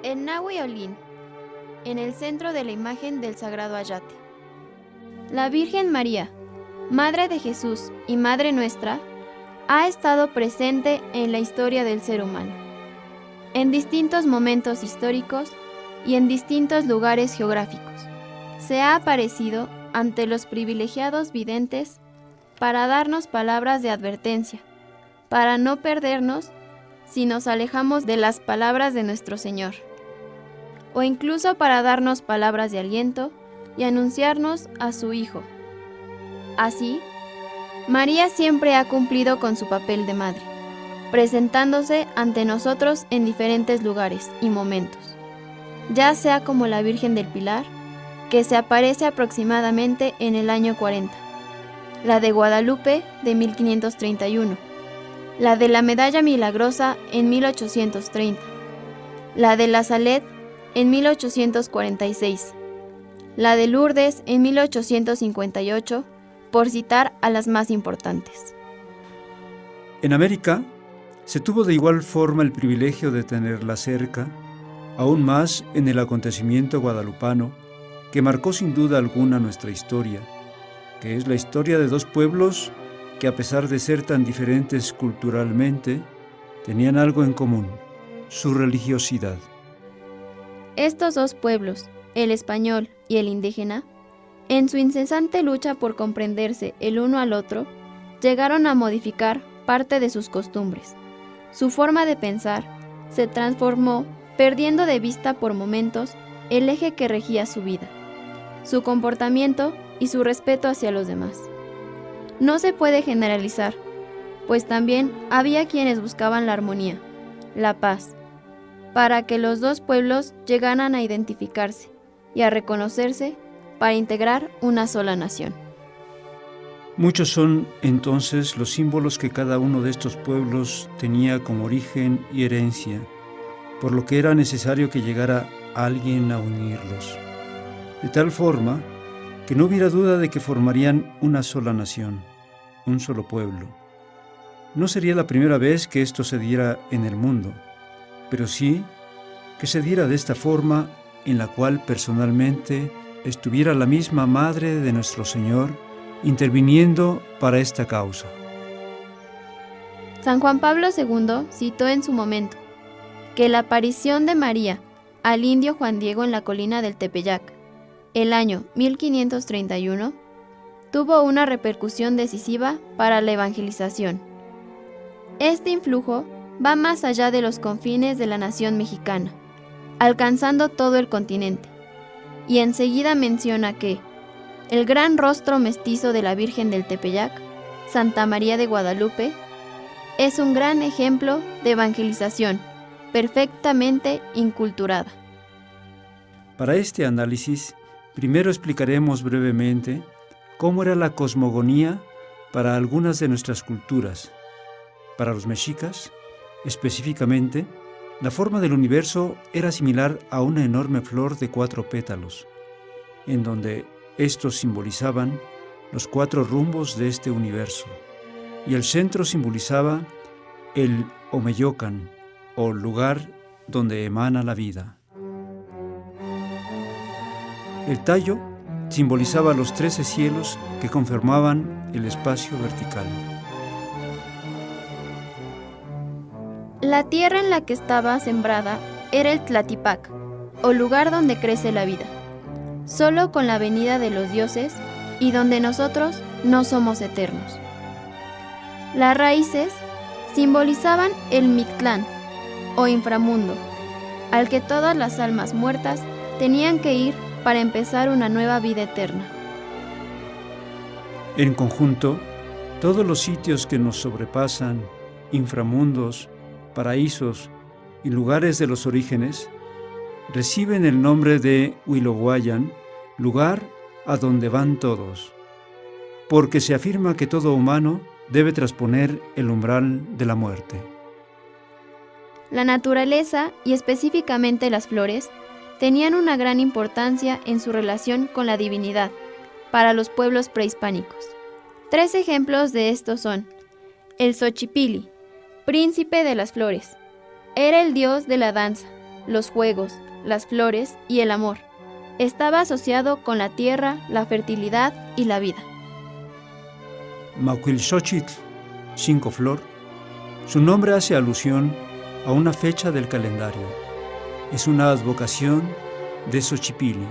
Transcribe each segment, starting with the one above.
En Nahui Olin, en el centro de la imagen del Sagrado Ayate. La Virgen María, Madre de Jesús y Madre nuestra, ha estado presente en la historia del ser humano, en distintos momentos históricos y en distintos lugares geográficos. Se ha aparecido ante los privilegiados videntes para darnos palabras de advertencia, para no perdernos si nos alejamos de las palabras de nuestro Señor, o incluso para darnos palabras de aliento y anunciarnos a su Hijo. Así, María siempre ha cumplido con su papel de madre, presentándose ante nosotros en diferentes lugares y momentos, ya sea como la Virgen del Pilar, que se aparece aproximadamente en el año 40, la de Guadalupe de 1531, la de la Medalla Milagrosa en 1830, la de la Salet en 1846, la de Lourdes en 1858, por citar a las más importantes. En América se tuvo de igual forma el privilegio de tenerla cerca, aún más en el acontecimiento guadalupano, que marcó sin duda alguna nuestra historia, que es la historia de dos pueblos que, a pesar de ser tan diferentes culturalmente, tenían algo en común: su religiosidad. Estos dos pueblos, el español y el indígena, en su incesante lucha por comprenderse el uno al otro, llegaron a modificar parte de sus costumbres. Su forma de pensar se transformó, perdiendo de vista por momentos el eje que regía su vida, su comportamiento y su respeto hacia los demás. No se puede generalizar, pues también había quienes buscaban la armonía, la paz, para que los dos pueblos llegaran a identificarse y a reconocerse para integrar una sola nación. Muchos son entonces los símbolos que cada uno de estos pueblos tenía como origen y herencia, por lo que era necesario que llegara alguien a unirlos, de tal forma que no hubiera duda de que formarían una sola nación, un solo pueblo. No sería la primera vez que esto se diera en el mundo, pero sí que se diera de esta forma, en la cual personalmente estuviera la misma Madre de nuestro Señor interviniendo para esta causa. San Juan Pablo II citó en su momento que la aparición de María al indio Juan Diego en la colina del Tepeyac, el año 1531, tuvo una repercusión decisiva para la evangelización. Este influjo va más allá de los confines de la nación mexicana, alcanzando todo el continente, y enseguida menciona que el gran rostro mestizo de la Virgen del Tepeyac, Santa María de Guadalupe, es un gran ejemplo de evangelización, perfectamente inculturada. Para este análisis, primero explicaremos brevemente cómo era la cosmogonía para algunas de nuestras culturas. Para los mexicas, específicamente, la forma del universo era similar a una enorme flor de 4 pétalos, en donde estos simbolizaban los 4 rumbos de este universo, y el centro simbolizaba el Omeyocan, o lugar donde emana la vida. El tallo simbolizaba los 13 cielos que conformaban el espacio vertical. La tierra en la que estaba sembrada era el Tlatipac, o lugar donde crece la vida, solo con la venida de los dioses y donde nosotros no somos eternos. Las raíces simbolizaban el Mictlán, o inframundo, al que todas las almas muertas tenían que ir para empezar una nueva vida eterna. En conjunto, todos los sitios que nos sobrepasan, inframundos, paraísos y lugares de los orígenes, reciben el nombre de Huilohuayan, lugar a donde van todos, porque se afirma que todo humano debe trasponer el umbral de la muerte. La naturaleza, y específicamente las flores, tenían una gran importancia en su relación con la divinidad para los pueblos prehispánicos. 3 ejemplos de estos son: el Xochipilli, príncipe de las flores, era el dios de la danza, los juegos, las flores y el amor. Estaba asociado con la tierra, la fertilidad y la vida. Macuilxochitl, 5 flor, su nombre hace alusión a una fecha del calendario. Es una advocación de Xochipilli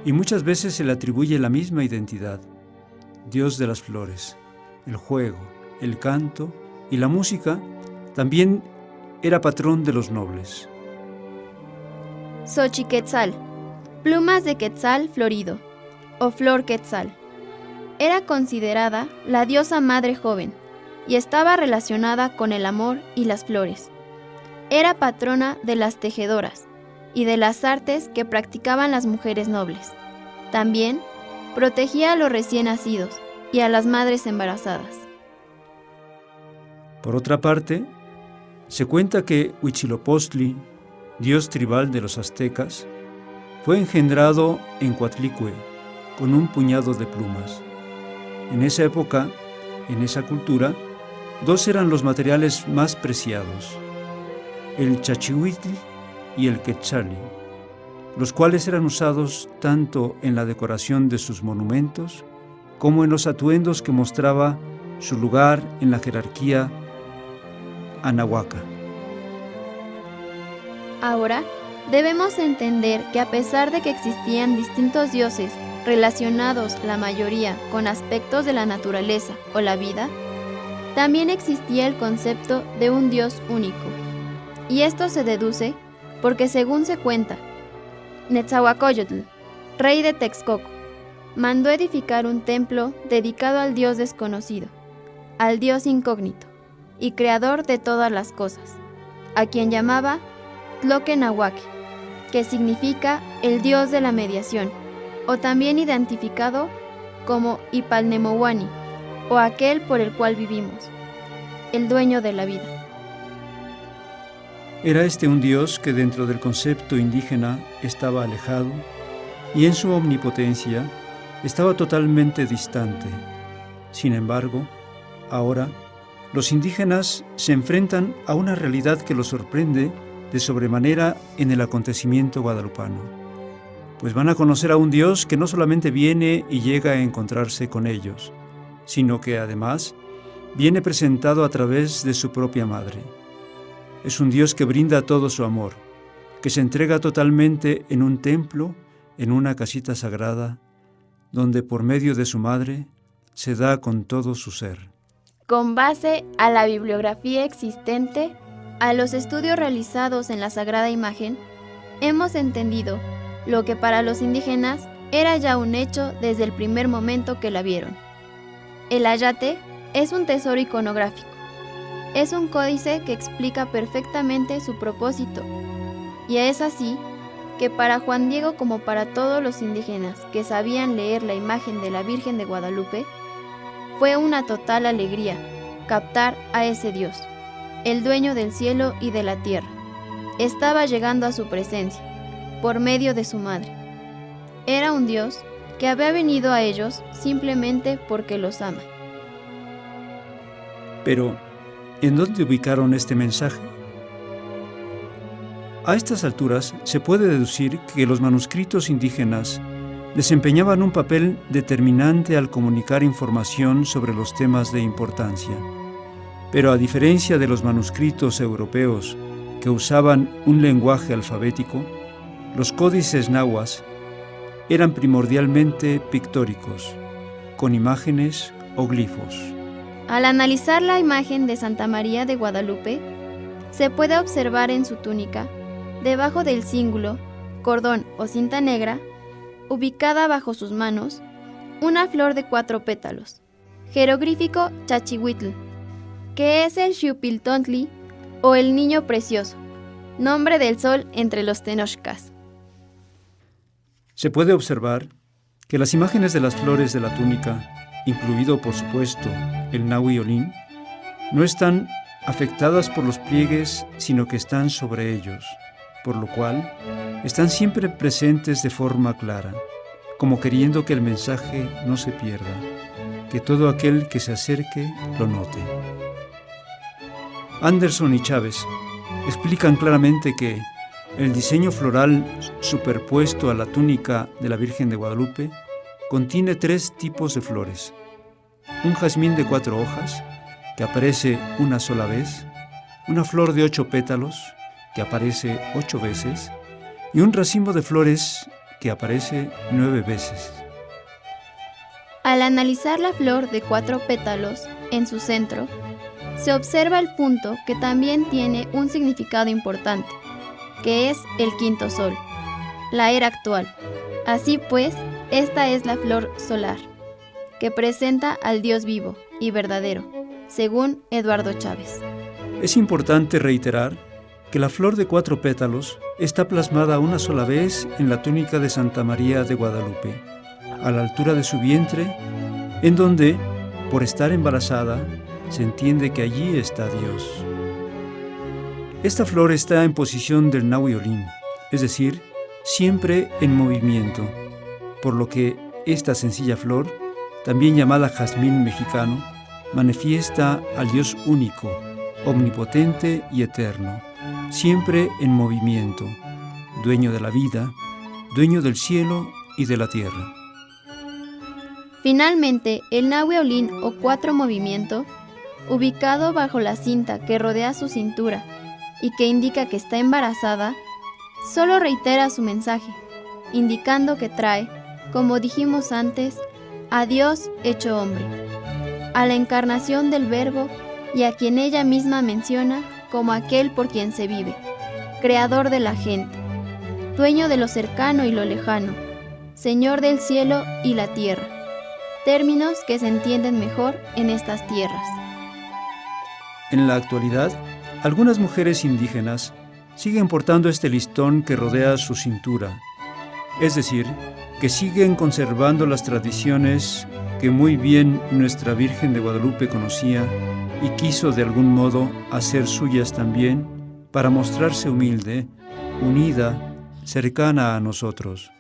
y muchas veces se le atribuye la misma identidad: Dios de las flores. El juego, el canto y la música. También era patrón de los nobles. Xochiquetzal, plumas de quetzal florido, o flor quetzal. Era considerada la diosa madre joven y estaba relacionada con el amor y las flores. Era patrona de las tejedoras y de las artes que practicaban las mujeres nobles. También protegía a los recién nacidos y a las madres embarazadas. Por otra parte, se cuenta que Huitzilopochtli, dios tribal de los aztecas, fue engendrado en Coatlicue con un puñado de plumas. En esa época, en esa cultura, 2 eran los materiales más preciados: el chachihuitl y el quetzali, los cuales eran usados tanto en la decoración de sus monumentos como en los atuendos que mostraba su lugar en la jerarquía anahuaca. Ahora, debemos entender que a pesar de que existían distintos dioses relacionados la mayoría con aspectos de la naturaleza o la vida, también existía el concepto de un Dios único. Y esto se deduce porque, según se cuenta, Netzahualcoyotl, rey de Texcoco, mandó edificar un templo dedicado al Dios desconocido, al Dios incógnito y creador de todas las cosas, a quien llamaba Tloquenahuaque, que significa el Dios de la mediación, o también identificado como Ipalnemohuani, o aquel por el cual vivimos, el dueño de la vida. Era este un Dios que dentro del concepto indígena estaba alejado y en su omnipotencia estaba totalmente distante. Sin embargo, ahora los indígenas se enfrentan a una realidad que los sorprende de sobremanera en el acontecimiento guadalupano, pues van a conocer a un Dios que no solamente viene y llega a encontrarse con ellos, sino que además viene presentado a través de su propia madre. Es un Dios que brinda todo su amor, que se entrega totalmente en un templo, en una casita sagrada, donde por medio de su madre se da con todo su ser. Con base a la bibliografía existente, a los estudios realizados en la Sagrada Imagen, hemos entendido lo que para los indígenas era ya un hecho desde el primer momento que la vieron. El ayate es un tesoro iconográfico. Es un códice que explica perfectamente su propósito. Y es así que para Juan Diego, como para todos los indígenas que sabían leer la imagen de la Virgen de Guadalupe, fue una total alegría captar a ese Dios, el dueño del cielo y de la tierra. Estaba llegando a su presencia, por medio de su madre. Era un Dios que había venido a ellos simplemente porque los ama. Pero, ¿en dónde ubicaron este mensaje? A estas alturas se puede deducir que los manuscritos indígenas desempeñaban un papel determinante al comunicar información sobre los temas de importancia. Pero a diferencia de los manuscritos europeos que usaban un lenguaje alfabético, los códices nahuas eran primordialmente pictóricos, con imágenes o glifos. Al analizar la imagen de Santa María de Guadalupe, se puede observar en su túnica, debajo del cíngulo, cordón o cinta negra, ubicada bajo sus manos, una flor de 4 pétalos, jeroglífico Chachihuitl, que es el Xiupiltontli o el niño precioso, nombre del sol entre los tenochcas. Se puede observar que las imágenes de las flores de la túnica, incluido por supuesto el Nahui-Olin, no están afectadas por los pliegues, sino que están sobre ellos, por lo cual están siempre presentes de forma clara, como queriendo que el mensaje no se pierda, que todo aquel que se acerque lo note. Anderson y Chávez explican claramente que El diseño floral superpuesto a la túnica de la Virgen de Guadalupe contiene 3 tipos de flores. Un jazmín de 4 hojas, que aparece una sola vez, una flor de 8 pétalos, que aparece 8 veces, y un racimo de flores que aparece 9 veces. Al analizar la flor de 4 pétalos en su centro, se observa el punto que también tiene un significado importante, que es el quinto sol, la era actual. Así pues, esta es la flor solar, que presenta al Dios vivo y verdadero, según Eduardo Chávez. Es importante reiterar que la flor de 4 pétalos está plasmada una sola vez en la túnica de Santa María de Guadalupe, a la altura de su vientre, en donde, por estar embarazada, se entiende que allí está Dios. Esta flor está en posición del Nahui Olin, es decir, siempre en movimiento, por lo que esta sencilla flor, también llamada jazmín mexicano, manifiesta al Dios único, omnipotente y eterno, siempre en movimiento, dueño de la vida, dueño del cielo y de la tierra. Finalmente, el Nahui Olin o 4 movimiento, ubicado bajo la cinta que rodea su cintura y que indica que está embarazada, solo reitera su mensaje, indicando que trae, como dijimos antes, a Dios hecho hombre, a la encarnación del Verbo y a quien ella misma menciona como aquel por quien se vive, creador de la gente, dueño de lo cercano y lo lejano, Señor del cielo y la tierra, términos que se entienden mejor en estas tierras. En la actualidad, algunas mujeres indígenas siguen portando este listón que rodea su cintura, es decir, que siguen conservando las tradiciones que muy bien nuestra Virgen de Guadalupe conocía y quiso de algún modo hacer suyas también para mostrarse humilde, unida, cercana a nosotros.